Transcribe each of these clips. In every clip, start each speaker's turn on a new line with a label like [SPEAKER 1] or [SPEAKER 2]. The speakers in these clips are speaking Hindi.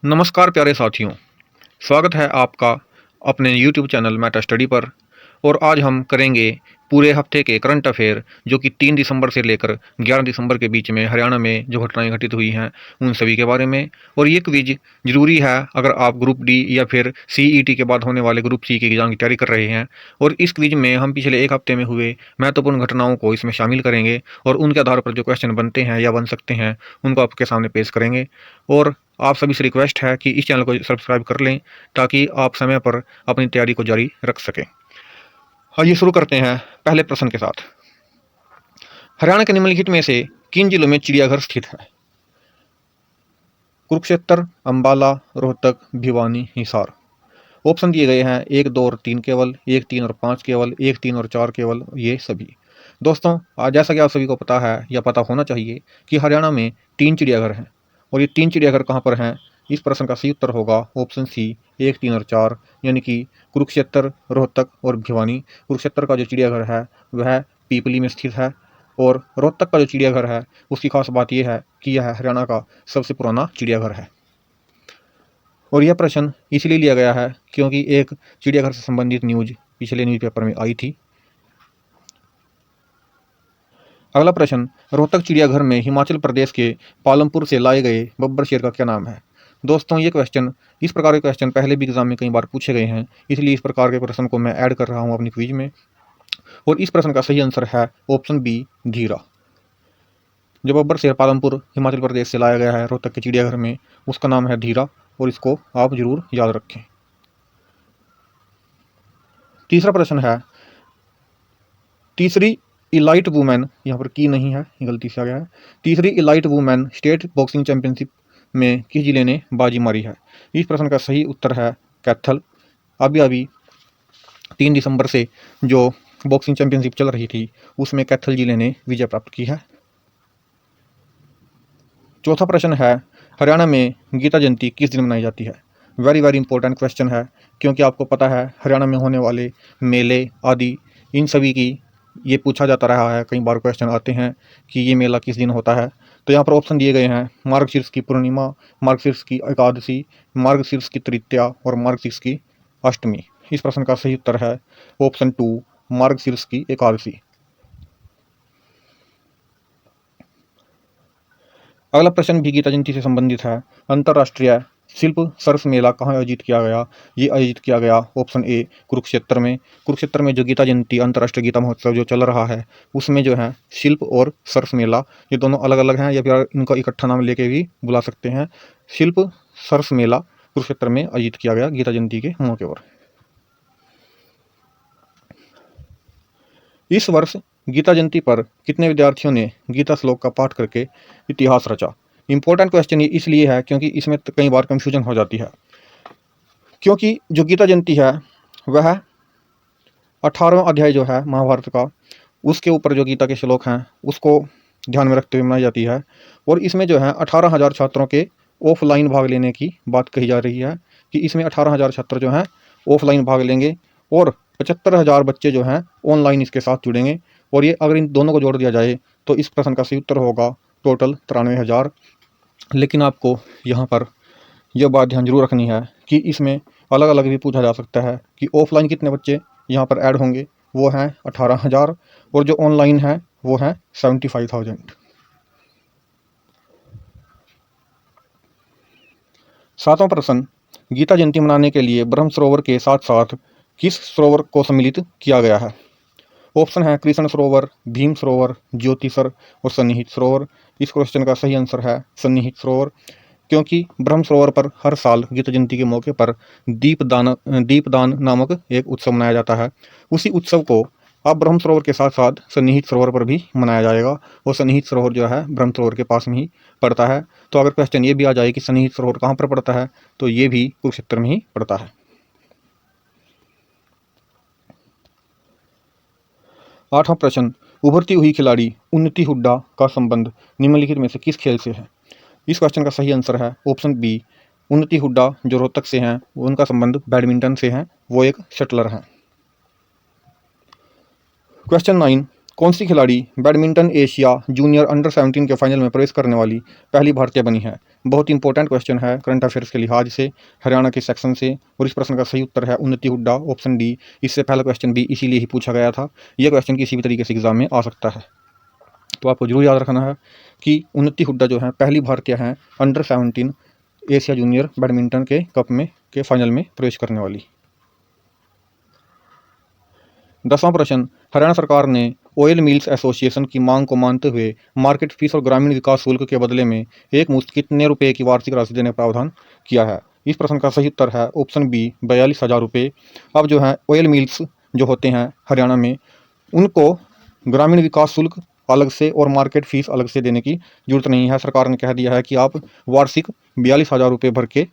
[SPEAKER 1] नमस्कार प्यारे साथियों, स्वागत है आपका अपने YouTube चैनल मेटा स्टडी पर। और आज हम करेंगे पूरे हफ्ते के करंट अफेयर जो कि 3 दिसंबर से लेकर 11 दिसंबर के बीच में हरियाणा में जो घटनाएं घटित हुई हैं उन सभी के बारे में। और ये क्विज जरूरी है अगर आप ग्रुप डी या फिर CET के बाद होने वाले ग्रुप सी के एग्जाम की तैयारी कर रहे हैं। और इस क्विज में हम पिछले एक हफ्ते में हुए महत्वपूर्ण घटनाओं को इसमें शामिल करेंगे और उनके आधार पर जो क्वेश्चन बनते हैं या बन सकते हैं उनको आपके सामने पेश करेंगे। और आप सभी से रिक्वेस्ट है कि इस चैनल को सब्सक्राइब कर लें ताकि आप समय पर अपनी तैयारी को जारी रख सकें। आइए शुरू करते हैं पहले प्रश्न के साथ। हरियाणा के निम्नलिखित में से किन जिलों में चिड़ियाघर स्थित है? कुरुक्षेत्र, अंबाला, रोहतक, भिवानी, हिसार। ऑप्शन दिए गए हैं 1, 2 और 3 केवल, 1, 3 और 5 केवल, 1, 3 और 4 केवल, ये सभी। दोस्तों, आज जैसा कि आप सभी को पता है या पता होना चाहिए कि हरियाणा में 3 चिड़ियाघर हैं। और ये 3 चिड़ियाघर कहाँ पर हैं? इस प्रश्न का सही उत्तर होगा ऑप्शन सी 1, 3 और 4, यानी कि कुरुक्षेत्र, रोहतक और भिवानी। कुरुक्षेत्र का जो चिड़ियाघर है वह पीपली में स्थित है। और रोहतक का जो चिड़ियाघर है उसकी खास बात यह है कि यह हरियाणा का सबसे पुराना चिड़ियाघर है। और यह प्रश्न इसलिए लिया गया है क्योंकि एक चिड़ियाघर से संबंधित न्यूज पिछले न्यूज़पेपर में आई थी। अगला प्रश्न, रोहतक चिड़ियाघर में हिमाचल प्रदेश के पालमपुर से लाए गए बब्बर शेर का क्या नाम है? दोस्तों, ये क्वेश्चन इस प्रकार के क्वेश्चन पहले भी एग्जाम में कई बार पूछे गए हैं, इसलिए इस प्रकार के प्रश्न को मैं ऐड कर रहा हूँ अपनी क्विज में। और इस प्रश्न का सही आंसर है ऑप्शन बी, धीरा। जो बब्बर शेर पालमपुर हिमाचल प्रदेश से लाया गया है रोहतक के चिड़ियाघर में, उसका नाम है धीरा। और इसको आप जरूर याद रखें। तीसरा प्रश्न है, तीसरी इलाइट वुमेन, यहाँ पर की नहीं है, गलती से आ गया है। तीसरी elite women state boxing championship में किस जिले ने बाजी मारी है? इस प्रश्न का सही उत्तर है कैथल। अभी 3 दिसंबर से जो बॉक्सिंग चैंपियनशिप चल रही थी उसमें कैथल जिले ने विजय प्राप्त की है। चौथा प्रश्न है, हरियाणा में गीता जयंती किस दिन मनाई जाती है? वेरी इंपॉर्टेंट क्वेश्चन है क्योंकि आपको पता है हरियाणा में होने वाले मेले आदि इन सभी की ये पूछा जाता रहा है। कई बार क्वेश्चन आते हैं कि ये मेला किस दिन होता है। तो यहाँ पर ऑप्शन दिए गए हैं मार्गशीर्ष की पूर्णिमा, मार्गशीर्ष की एकादशी, मार्गशीर्ष की तृतीया और मार्गशीर्ष की अष्टमी। इस प्रश्न का सही उत्तर है ऑप्शन 2, मार्गशीर्ष की एकादशी। अगला प्रश्न भी गीता जयंती से संबंधित है। अंतर्राष्ट्रीय शिल्प सरस मेला कहाँ आयोजित किया गया? ये आयोजित किया गया ऑप्शन ए, कुरुक्षेत्र में। कुरुक्षेत्र में जो गीता जयंती अंतर्राष्ट्रीय गीता महोत्सव जो चल रहा है उसमें जो है शिल्प और सरस मेला ये दोनों अलग अलग हैं या फिर इनका इकट्ठा नाम लेके भी बुला सकते हैं। शिल्प सरस मेला कुरुक्षेत्र में आयोजित किया गया गीता जयंती के मौके पर। इस वर्ष गीता जयंती पर कितने विद्यार्थियों ने गीता श्लोक का पाठ करके इतिहास रचा? इंपॉर्टेंट क्वेश्चन ये इसलिए है क्योंकि इसमें कई बार कंफ्यूजन हो जाती है। क्योंकि जो गीता जयंती है वह 18वां अध्याय जो है महाभारत का उसके ऊपर जो गीता के श्लोक हैं उसको ध्यान में रखते हुए मनाई जाती है। और इसमें जो है 18,000 छात्रों के ऑफलाइन भाग लेने की बात कही जा रही है कि इसमें 18,000 छात्र जो हैं ऑफलाइन भाग लेंगे और 75,000 बच्चे जो हैं ऑनलाइन इसके साथ जुड़ेंगे। और ये अगर इन दोनों को जोड़ दिया जाए तो इस प्रश्न का सही उत्तर होगा टोटल 93,000। लेकिन आपको यहाँ पर यह बात ध्यान जरूर रखनी है कि इसमें अलग अलग भी पूछा जा सकता है कि ऑफलाइन कितने बच्चे यहाँ पर ऐड होंगे, वो हैं 18,000 और जो ऑनलाइन है वो हैं 75,000। सातवां प्रश्न, गीता जयंती मनाने के लिए ब्रह्म सरोवर के साथ साथ किस सरोवर को सम्मिलित किया गया है? ऑप्शन है कृष्ण सरोवर, भीम सरोवर, ज्योतिसर और सन्निहित सरोवर। इस क्वेश्चन का सही आंसर है सन्निहित सरोवर। क्योंकि ब्रह्म सरोवर पर हर साल गीता जयंती के मौके पर दीपदान नामक एक उत्सव मनाया जाता है। उसी उत्सव को अब ब्रह्म सरोवर के साथ साथ सन्निहित सरोवर पर भी मनाया जाएगा। और सन्निहित सरोवर जो है ब्रह्म सरोवर के पास में ही पड़ता है। तो अगर क्वेश्चन ये भी आ जाए कि सन्निहित सरोवर कहाँ पर पड़ता है तो ये भी कुरुक्षेत्र में ही पड़ता है। 8वां प्रश्न, उभरती हुई खिलाड़ी उन्नति हुड्डा का संबंध निम्नलिखित में से किस खेल से है? इस क्वेश्चन का सही आंसर है ऑप्शन बी, उन्नति हुड्डा जो रोहतक से हैं उनका संबंध बैडमिंटन से है, वो एक शटलर हैं। क्वेश्चन 9, कौन सी खिलाड़ी बैडमिंटन एशिया जूनियर अंडर 17 के फाइनल में प्रवेश करने वाली पहली भारतीय बनी है? बहुत इंपॉर्टेंट क्वेश्चन है करंट अफेयर्स के लिहाज से, हरियाणा के सेक्शन से। और इस प्रश्न का सही उत्तर है उन्नति हुड्डा, ऑप्शन डी। इससे पहला क्वेश्चन भी इसीलिए ही पूछा गया था। यह क्वेश्चन किसी भी तरीके से एग्जाम में आ सकता है, तो आपको जरूर याद रखना है कि उन्नति हुड्डा जो है पहली भारतीय हैं अंडर 17 एशिया जूनियर बैडमिंटन के कप में के फाइनल में प्रवेश करने वाली। 10वां प्रश्न, हरियाणा सरकार ने ऑयल मिल्स एसोसिएशन की मांग को मानते हुए मार्केट फीस और ग्रामीण विकास शुल्क के बदले में एक मुश्त कितने रुपए की वार्षिक राशि देने का प्रावधान किया है? इस प्रश्न का सही उत्तर है ऑप्शन बी 42,000 रुपये। अब जो है ऑयल मिल्स जो होते हैं हरियाणा में, उनको ग्रामीण विकास शुल्क अलग से और मार्केट फीस अलग से देने की जरूरत नहीं है। सरकार ने कह दिया है कि आप वार्षिक 42,000 रुपये भर के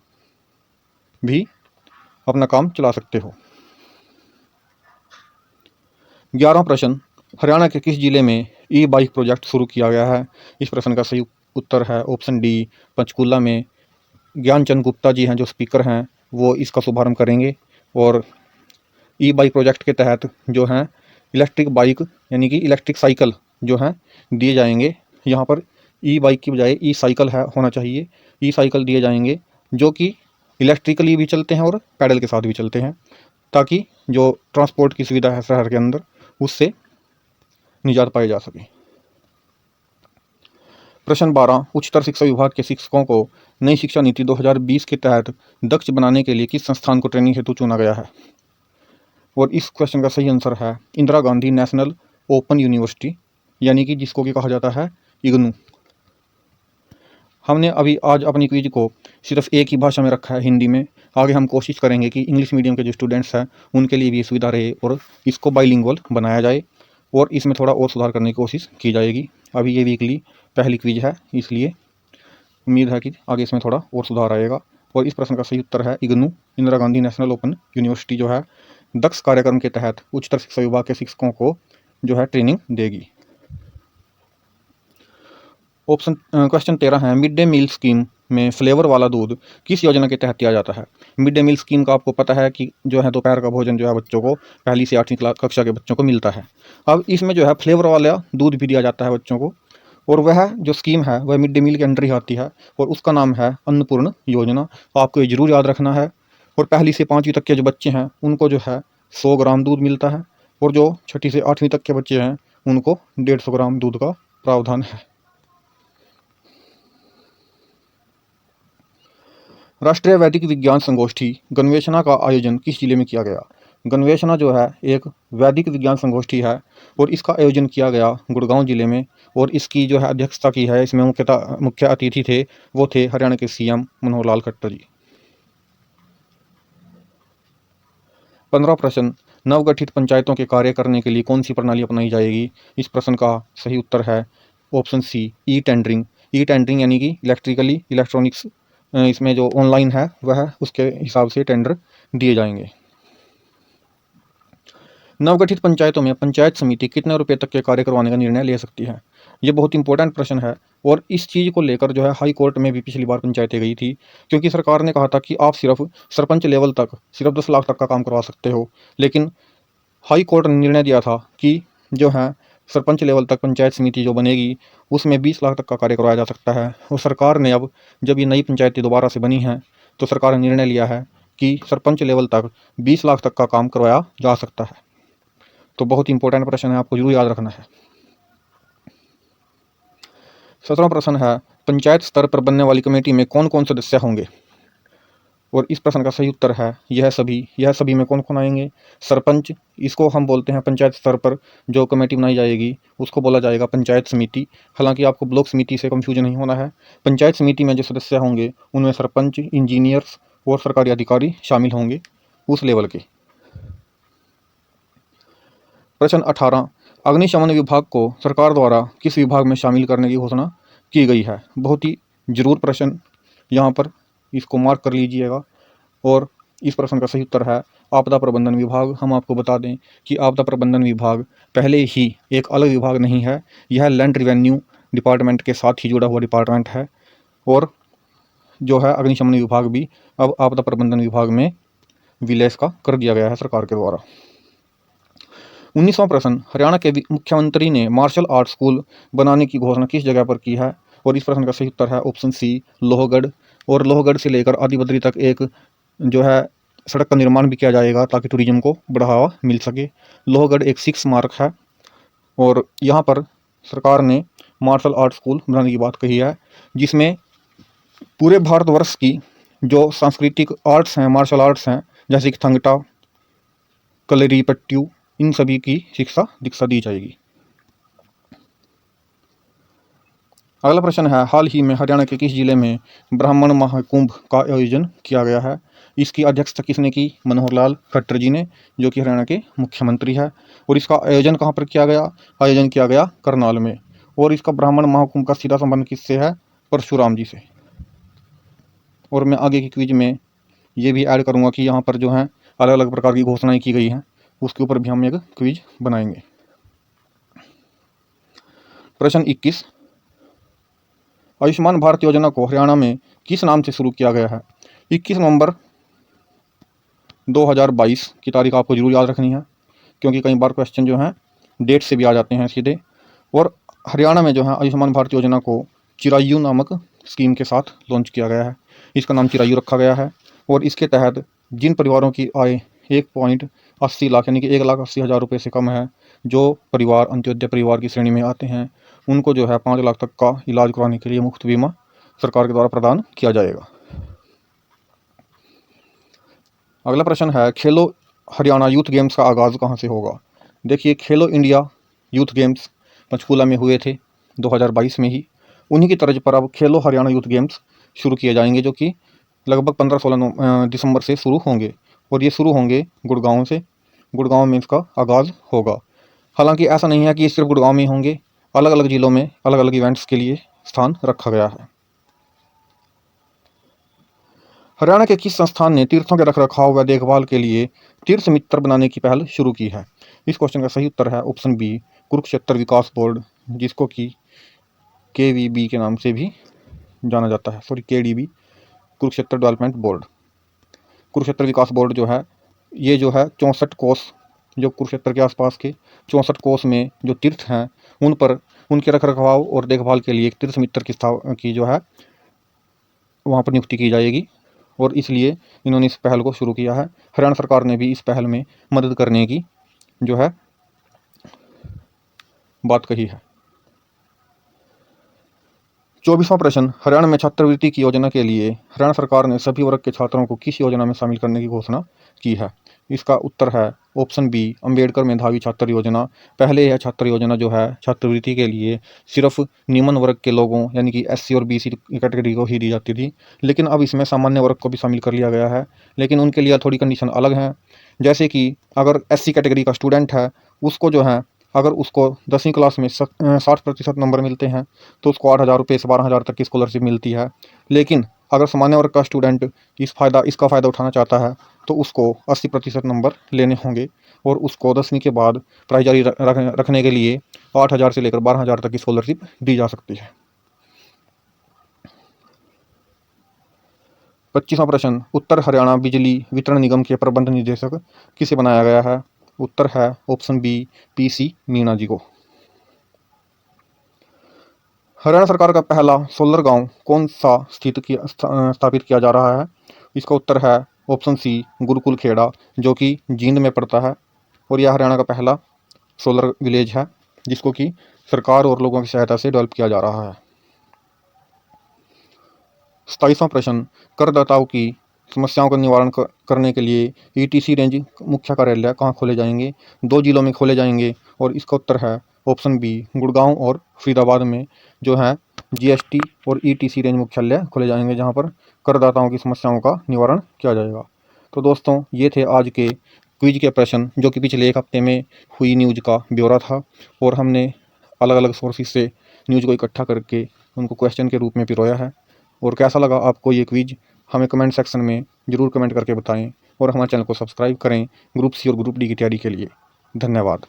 [SPEAKER 1] भी अपना काम चला सकते हो। 11वां प्रश्न, हरियाणा के किस जिले में ई बाइक प्रोजेक्ट शुरू किया गया है? इस प्रश्न का सही उत्तर है ऑप्शन डी पंचकूला में। ज्ञानचंद गुप्ता जी हैं जो स्पीकर हैं, वो इसका शुभारंभ करेंगे। और ई बाइक प्रोजेक्ट के तहत जो हैं इलेक्ट्रिक बाइक यानी कि इलेक्ट्रिक साइकिल जो हैं दिए जाएंगे। यहाँ पर ई बाइक की बजाय ई साइकिल है होना चाहिए। ई साइकिल दिए जाएंगे जो कि इलेक्ट्रिकली भी चलते हैं और पैडल के साथ भी चलते हैं, ताकि जो ट्रांसपोर्ट की सुविधा है शहर के अंदर उससे निजात पाई जा सके। प्रश्न 12, उच्चतर शिक्षा विभाग के शिक्षकों को नई शिक्षा नीति 2020 के तहत दक्ष बनाने के लिए किस संस्थान को ट्रेनिंग हेतु चुना गया है? और इस क्वेश्चन का सही आंसर है Indira Gandhi national open university, यानी कि जिसको कि कहा जाता है इग्नू। हमने अभी आज अपनी क्विज को सिर्फ एक ही भाषा में रखा है, हिंदी में। आगे हम कोशिश करेंगे कि इंग्लिश मीडियम के जो स्टूडेंट्स हैं उनके लिए भी सुविधा रहे और इसको बाइलिंगुअल बनाया जाए, और इसमें थोड़ा और सुधार करने की कोशिश की जाएगी। अभी ये वीकली पहली क्विज है, इसलिए उम्मीद है कि आगे इसमें थोड़ा और सुधार आएगा। और इस प्रश्न का सही उत्तर है IGNOU, Indira Gandhi national open university जो है दक्ष कार्यक्रम के तहत उच्चतर शिक्षा विभाग के शिक्षकों को जो है ट्रेनिंग देगी। क्वेश्चन 13 है, मिड डे मील स्कीम में फ्लेवर वाला दूध किस योजना के तहत दिया जाता है? मिड डे मील स्कीम का आपको पता है कि जो है दोपहर का भोजन जो है बच्चों को पहली से 8वीं कक्षा के बच्चों को मिलता है। अब इसमें जो है फ्लेवर वाला दूध भी दिया जाता है बच्चों को, और वह जो स्कीम है वह मिड डे मील के अंडर ही आती है, और उसका नाम है अन्नपूर्ण योजना। आपको ये जरूर याद रखना है। और पहली से 5वीं तक के जो बच्चे हैं उनको जो है 100 ग्राम दूध मिलता है, और जो 6ठी से 8वीं तक के बच्चे हैं उनको 150 ग्राम दूध का प्रावधान है। राष्ट्रीय वैदिक विज्ञान संगोष्ठी गणवेशना का आयोजन किस जिले में किया गया? गणवेशना जो है एक वैदिक विज्ञान संगोष्ठी है, और इसका आयोजन किया गया गुड़गांव जिले में। और इसकी जो है अध्यक्षता की है, इसमें मुख्य अतिथि थे वो थे हरियाणा के सीएम मनोहर लाल खट्टर जी। 15वां प्रश्न, नवगठित पंचायतों के कार्य करने के लिए कौन सी प्रणाली अपनाई जाएगी? इस प्रश्न का सही उत्तर है option C e tendering. E tendering यानी कि इलेक्ट्रॉनिक्स, इसमें जो ऑनलाइन है वह उसके हिसाब से टेंडर दिए जाएंगे। नवगठित पंचायतों में पंचायत समिति कितने रुपए तक के कार्य करवाने का निर्णय ले सकती है? ये बहुत इंपॉर्टेंट प्रश्न है, और इस चीज़ को लेकर जो है हाई कोर्ट में भी पिछली बार पंचायतें गई थी, क्योंकि सरकार ने कहा था कि आप सिर्फ सरपंच लेवल तक सिर्फ 10 लाख तक का काम करवा सकते हो। लेकिन हाई कोर्ट ने निर्णय दिया था कि जो है सरपंच लेवल तक पंचायत समिति जो बनेगी उसमें 20 लाख तक का कार्य करवाया जा सकता है। और सरकार ने अब जब ये नई पंचायतें दोबारा से बनी हैं तो सरकार ने निर्णय लिया है कि सरपंच लेवल तक 20 लाख तक का काम करवाया जा सकता है। तो बहुत इंपॉर्टेंट प्रश्न है, आपको जरूर याद रखना है। 17वां प्रश्न है, पंचायत स्तर पर बनने वाली कमेटी में कौन कौन सदस्य होंगे? और इस प्रश्न का सही उत्तर है यह सभी में कौन कौन आएंगे? सरपंच, इसको हम बोलते हैं पंचायत स्तर पर जो कमेटी बनाई जाएगी उसको बोला जाएगा पंचायत समिति। हालांकि आपको ब्लॉक समिति से कंफ्यूजन नहीं होना है। पंचायत समिति में जो सदस्य होंगे उनमें सरपंच, इंजीनियर्स और सरकारी अधिकारी शामिल होंगे उस लेवल के। प्रश्न 18, अग्निशमन विभाग को सरकार द्वारा किस विभाग में शामिल करने की घोषणा की गई है? बहुत ही जरूर प्रश्न, यहाँ पर इसको मार्क कर लीजिएगा। और इस प्रश्न का सही उत्तर है आपदा प्रबंधन विभाग। हम आपको बता दें कि आपदा प्रबंधन विभाग पहले ही एक अलग विभाग नहीं है, यह लैंड रिवेन्यू डिपार्टमेंट के साथ ही जुड़ा हुआ डिपार्टमेंट है। और जो है अग्निशमन विभाग भी अब आपदा प्रबंधन विभाग में विलय का कर दिया गया है सरकार के द्वारा। 19वां प्रश्न, हरियाणा के मुख्यमंत्री ने मार्शल आर्ट स्कूल बनाने की घोषणा किस जगह पर की है? और इस प्रश्न का सही उत्तर है ऑप्शन सी लोहगढ़। और लोहगढ़ से लेकर आदि बद्री तक एक जो है सड़क का निर्माण भी किया जाएगा ताकि टूरिज्म को बढ़ावा मिल सके। लोहगढ़ एक सिख स्मारक है और यहाँ पर सरकार ने मार्शल आर्ट स्कूल बनाने की बात कही है, जिसमें पूरे भारतवर्ष की जो सांस्कृतिक आर्ट्स हैं, मार्शल आर्ट्स हैं, जैसे कि थंगटा, कलरीपट्टू, इन सभी की शिक्षा दीक्षा दी जाएगी। अगला प्रश्न है, हाल ही में हरियाणा के किस जिले में ब्राह्मण महाकुंभ का आयोजन किया गया है? इसकी अध्यक्षता किसने की? मनोहर लाल खट्टर जी ने, जो कि हरियाणा के मुख्यमंत्री है। और इसका आयोजन कहाँ पर किया गया? आयोजन किया गया करनाल में। और इसका ब्राह्मण महाकुंभ का सीधा संबंध किससे है? परशुराम जी से। और मैं आगे की क्विज में ये भी ऐड करूँगा कि यहाँ पर जो है अलग अलग प्रकार की घोषणाएं की गई हैं, उसके ऊपर भी हम एक क्विज बनाएंगे। प्रश्न 21, आयुष्मान भारत योजना को हरियाणा में किस नाम से शुरू किया गया है? 21 नवंबर 2022 की तारीख आपको जरूर याद रखनी है, क्योंकि कई बार क्वेश्चन जो हैं डेट से भी आ जाते हैं सीधे। और हरियाणा में जो है आयुष्मान भारत योजना को चिरायु नामक स्कीम के साथ लॉन्च किया गया है। इसका नाम चिरायु रखा गया है। और इसके तहत जिन परिवारों की आय 1.80 लाख यानी कि 1,80,000 रुपये से कम है, जो परिवार अंत्योदय परिवार की श्रेणी में आते हैं, उनको जो है 5 लाख तक का इलाज कराने के लिए मुफ्त बीमा सरकार के द्वारा प्रदान किया जाएगा। अगला प्रश्न है, खेलो हरियाणा यूथ गेम्स का आगाज़ कहाँ से होगा? देखिए, खेलो इंडिया यूथ गेम्स पंचकूला में हुए थे 2022 में ही। उन्हीं की तर्ज पर अब खेलो हरियाणा यूथ गेम्स शुरू किए जाएंगे, जो कि लगभग 15-16 दिसंबर से शुरू होंगे। और ये शुरू होंगे गुड़गांव से। गुड़गांव में इसका आगाज़ होगा। हालांकि ऐसा नहीं है कि ये सिर्फ गुड़गांव में होंगे, अलग अलग जिलों में अलग अलग इवेंट्स के लिए स्थान रखा गया है। हरियाणा के किस संस्थान ने तीर्थों के रखरखाव व देखभाल के लिए तीर्थ मित्र बनाने की पहल शुरू की है? इस क्वेश्चन का सही उत्तर है ऑप्शन बी कुरुक्षेत्र विकास बोर्ड, जिसको कि KVB के नाम से भी जाना जाता है। KDB, Kurukshetra development board. Kurukshetra विकास बोर्ड जो है, ये जो है 64 कोस, जो कुरुक्षेत्र के आसपास के 64 कोस में जो तीर्थ हैं, उन पर उनके रखरखाव और देखभाल के लिए एक तीर्थ मित्र की जो है वहाँ पर नियुक्ति की जाएगी। और इसलिए इन्होंने इस पहल को शुरू किया है। हरियाणा सरकार ने भी इस पहल में मदद करने की जो है बात कही है। 24वां प्रश्न, हरियाणा में छात्रवृत्ति की योजना के लिए हरियाणा सरकार ने सभी वर्ग के छात्रों को किस योजना में शामिल करने की घोषणा की है? इसका उत्तर है ऑप्शन बी अंबेडकर मेधावी छात्र योजना। पहले यह छात्र योजना जो है छात्रवृत्ति के लिए सिर्फ निम्न वर्ग के लोगों यानी कि SC और BC कैटेगरी को ही दी जाती थी, लेकिन अब इसमें सामान्य वर्ग को भी शामिल कर लिया गया है। लेकिन उनके लिए थोड़ी कंडीशन अलग हैं, जैसे कि अगर SC कैटेगरी का स्टूडेंट है, उसको जो है अगर उसको 10वीं क्लास में 60% नंबर मिलते हैं तो उसको 8,000 रुपये से 12,000 तक की स्कॉलरशिप मिलती है। लेकिन अगर सामान्य वर्ग का स्टूडेंट इसका फ़ायदा उठाना चाहता है तो उसको 80% नंबर लेने होंगे और उसको 10वीं के बाद पढ़ाई जारी रखने के लिए 8,000 से लेकर 12,000 तक की स्कॉलरशिप दी जा सकती है। 25वां प्रश्न, उत्तर हरियाणा बिजली वितरण निगम के प्रबंध निदेशक किसे बनाया गया है? उत्तर है ऑप्शन बी PC मीणा जी को। हरियाणा सरकार का पहला सोलर गांव कौन सा स्थापित किया जा रहा है? इसका उत्तर है ऑप्शन सी गुरुकुल खेड़ा, जो कि जींद में पड़ता है। और यह हरियाणा का पहला सोलर विलेज है, जिसको कि सरकार और लोगों की सहायता से डेवलप किया जा रहा है। 27वां प्रश्न, करदाताओं की समस्याओं का निवारण करने के लिए ETC रेंज मुख्य कार्यालय कहाँ खोले जाएंगे? 2 जिलों में खोले जाएंगे और इसका उत्तर है ऑप्शन बी गुड़गांव और फरीदाबाद में जो है GST और ETC रेंज मुख्यालय खोले जाएंगे, जहाँ पर करदाताओं की समस्याओं का निवारण किया जाएगा। तो दोस्तों, ये थे आज के क्विज के प्रश्न, जो कि पिछले एक हफ्ते में हुई न्यूज़ का ब्यौरा था। और हमने अलग अलग सोर्सेज से न्यूज़ को इकट्ठा करके उनको क्वेश्चन के रूप में पिरोया है। और कैसा लगा आपको ये क्विज, हमें कमेंट सेक्शन में ज़रूर कमेंट करके बताएं। और हमारे चैनल को सब्सक्राइब करें ग्रुप C और ग्रुप D की तैयारी के लिए। धन्यवाद।